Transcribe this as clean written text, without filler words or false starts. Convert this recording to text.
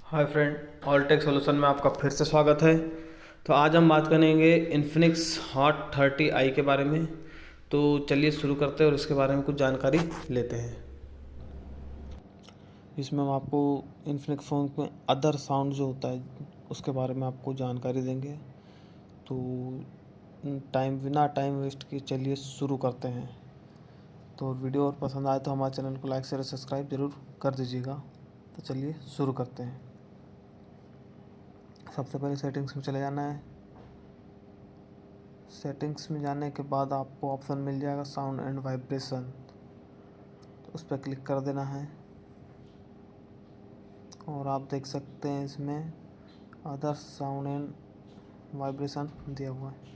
हाय friend, all tech solution में आपका फिर से स्वागत है। तो आज हम बात करेंगे इन्फिनिक्स हॉट 30 आई के बारे में। तो चलिए शुरू करते हैं और इसके बारे में कुछ जानकारी लेते हैं। इसमें हम आपको इन्फिनिक्स फ़ोन में अदर साउंड जो होता है उसके बारे में आपको जानकारी देंगे। तो बिना टाइम वेस्ट किए चलिए शुरू करते हैं। तो वीडियो और पसंद आए तो हमारे चैनल को लाइक शेयर और सब्सक्राइब ज़रूर कर दीजिएगा। तो चलिए शुरू करते हैं। सबसे पहले सेटिंग्स में चले जाना है। सेटिंग्स में जाने के बाद आपको ऑप्शन मिल जाएगा साउंड एंड वाइब्रेशन, तो उस पर क्लिक कर देना है। और आप देख सकते हैं इसमें अदर साउंड एंड वाइब्रेशन दिया हुआ है।